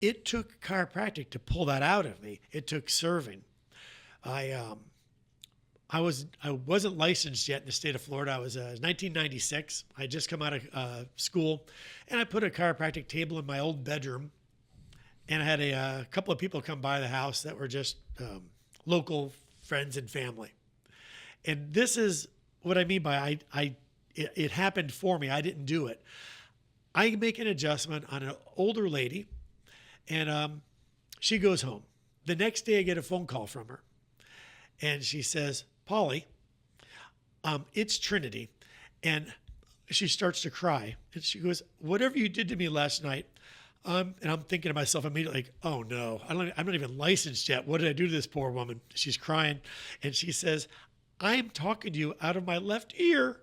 it took chiropractic to pull that out of me. It took serving. I wasn't licensed yet in the state of Florida. I was 1996. I had just come out of school, and I put a chiropractic table in my old bedroom, and I had a couple of people come by the house that were just local friends and family. And this is what I mean by it happened for me. I didn't do it. I make an adjustment on an older lady, and she goes home. The next day, I get a phone call from her, and she says, "Polly, it's Trinity." And she starts to cry. And she goes, "Whatever you did to me last night," and I'm thinking to myself immediately, like, "Oh no, I'm not even licensed yet. What did I do to this poor woman?" She's crying. And she says, "I'm talking to you out of my left ear."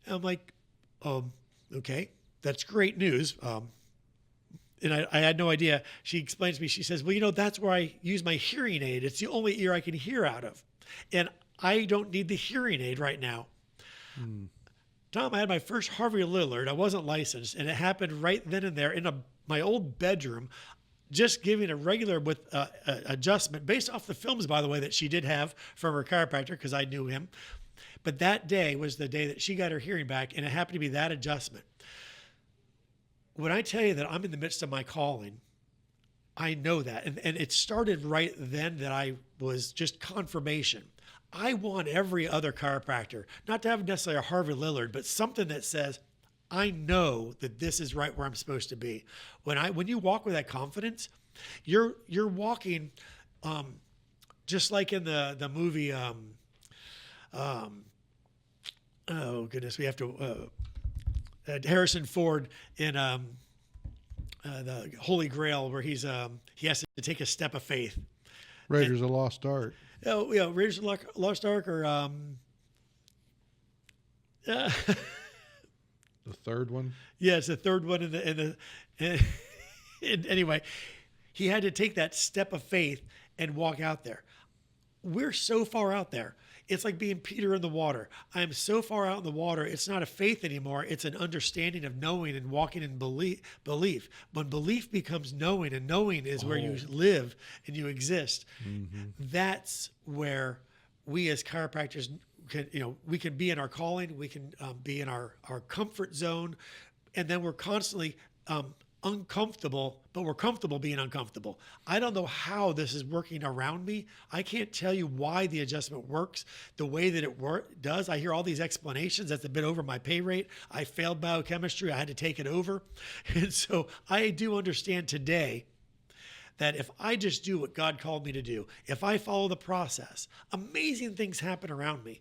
And I'm like, okay, that's great news. And I had no idea. She explains to me, she says, "Well, that's where I use my hearing aid. It's the only ear I can hear out of. And I don't need the hearing aid right now." Tom, I had my first Harvey Lillard. I wasn't licensed, and it happened right then and there in my old bedroom, just giving a regular with adjustment based off the films, by the way, that she did have from her chiropractor, because I knew him. But that day was the day that she got her hearing back, and it happened to be that adjustment. When I tell you that I'm in the midst of my calling, I know that. And it started right then that I was just confirmation. I want every other chiropractor, not to have necessarily a Harvey Lillard, but something that says, I know that this is right where I'm supposed to be. When you walk with that confidence, you're walking just like in the movie, oh goodness, we have to, Harrison Ford in the Holy Grail, where he has to take a step of faith. Raiders of Lost Ark. Oh, yeah, Raiders of Lost Ark, or The third one. yeah, it's the third one anyway, he had to take that step of faith and walk out there. We're so far out there. It's like being Peter in the water. I am so far out in the water. It's not a faith anymore. It's an understanding of knowing and walking in belief. When belief becomes knowing, and knowing is where you live and you exist, that's where we as chiropractors we can be in our calling. We can be in our comfort zone, and then we're constantly uncomfortable, but we're comfortable being uncomfortable. I don't know how this is working around me. I can't tell you why the adjustment works the way that it does. I hear all these explanations. That's a bit over my pay rate. I failed biochemistry. I had to take it over. And so I do understand today that if I just do what God called me to do, if I follow the process, amazing things happen around me.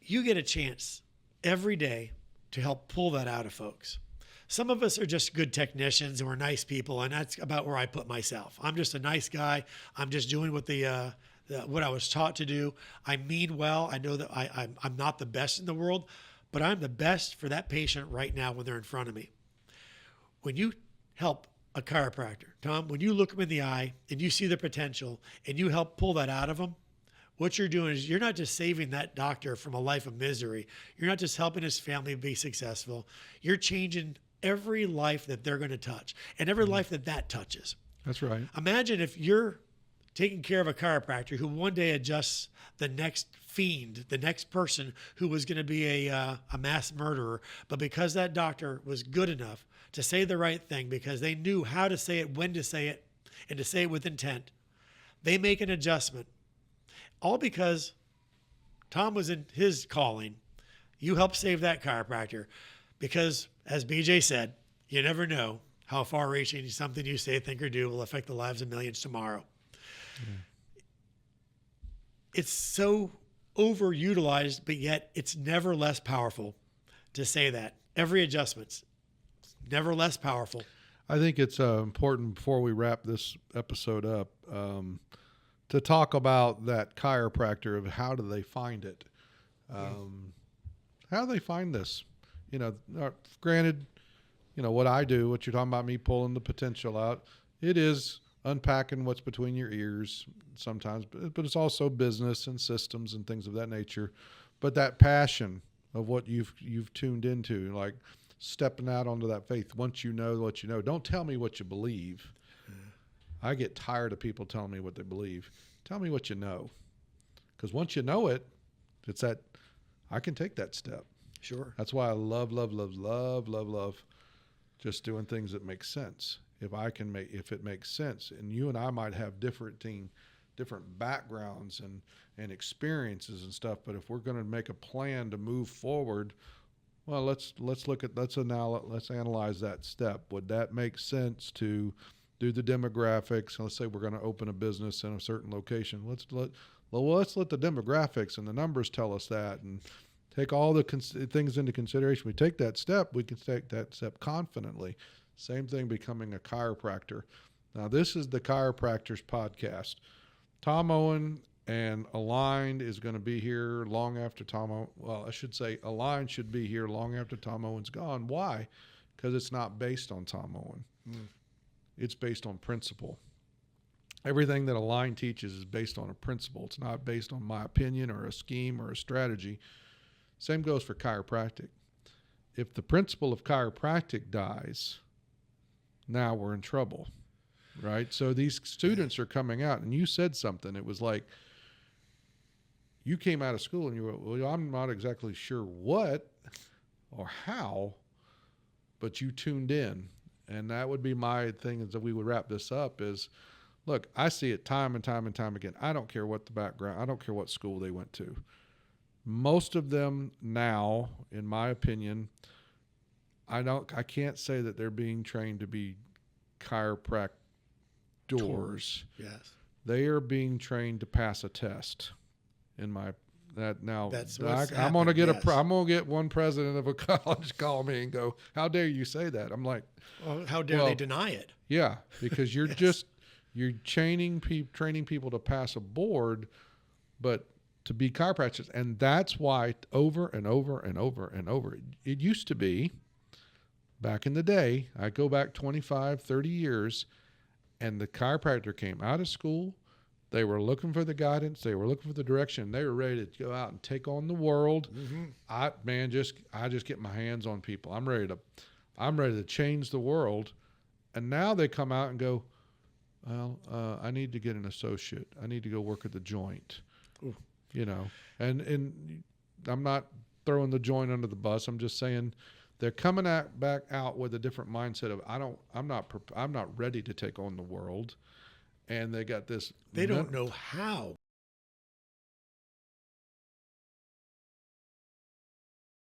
You get a chance every day to help pull that out of folks. Some of us are just good technicians and we're nice people, and that's about where I put myself. I'm just a nice guy. I'm just doing what what I was taught to do. I mean well. I know that I'm not the best in the world, but I'm the best for that patient right now when they're in front of me. When you help a chiropractor, Tom, when you look them in the eye and you see the potential and you help pull that out of them, what you're doing is you're not just saving that doctor from a life of misery. You're not just helping his family be successful. You're changing every life that they're going to touch and every life that touches. That's right. Imagine if you're taking care of a chiropractor who one day adjusts the next fiend, the next person who was going to be a mass murderer, but because that doctor was good enough to say the right thing, because they knew how to say it, when to say it, and to say it with intent, they make an adjustment. All because Tom was in his calling. You helped save that chiropractor because, as BJ said, you never know how far-reaching something you say, think, or do will affect the lives of millions tomorrow. It's so overutilized, but yet it's never less powerful to say that. Every adjustment's never less powerful. I think it's important, before we wrap this episode up, to talk about that chiropractor of how do they find it. How do they find this? Granted, what I do, what you're talking about, me pulling the potential out, it is unpacking what's between your ears sometimes, but it's also business and systems and things of that nature. But that passion of what you've tuned into, like stepping out onto that faith. Once you know what you know, don't tell me what you believe. I get tired of people telling me what they believe. Tell me what you know. Because once you know it, it's that I can take that step. Sure. That's why I love just doing things that make sense. If it makes sense, and you and I might have different backgrounds and experiences and stuff, but if we're going to make a plan to move forward, well, let's analyze that step. Would that make sense to do the demographics? Let's say we're going to open a business in a certain location. Let's let the demographics and the numbers tell us that, and take all the things into consideration. We take that step. We can take that step confidently. Same thing becoming a chiropractor. Now, this is the Chiropractors podcast. Tom Owen and Aligned is going to be here long after Aligned should be here long after Tom Owen's gone. Why? Because it's not based on Tom Owen. It's based on principle. Everything that Aligned teaches is based on a principle. It's not based on my opinion or a scheme or a strategy. Same goes for chiropractic. If the principle of chiropractic dies, now we're in trouble, right? So these students are coming out, and you said something. It was like, you came out of school and you were, well, I'm not exactly sure what or how, but you tuned in. And that would be my thing, is that we would wrap this up is, look, I see it time and time and time again. I don't care what the background, I don't care what school they went to. Most of them now, in my opinion, I can't say that they're being trained to be chiropractors. Yes. They are being trained to pass a test. I'm gonna get one president of a college call me and go, "How dare you say that?" I'm like, well, how dare they deny it? Yeah, because you're you're training people to pass a board, but to be chiropractors. And that's why over and over and over and over, it used to be back in the day, I go back 25, 30 years, and the chiropractor came out of school. They were looking for the guidance. They were looking for the direction. They were ready to go out and take on the world. Mm-hmm. I just get my hands on people. I'm ready to change the world. And now they come out and go, well, I need to get an associate. I need to go work at the joint. Ooh. You know, and I'm not throwing the joint under the bus. I'm just saying they're coming back out with a different mindset of I'm not ready to take on the world, and they got this. They don't know how.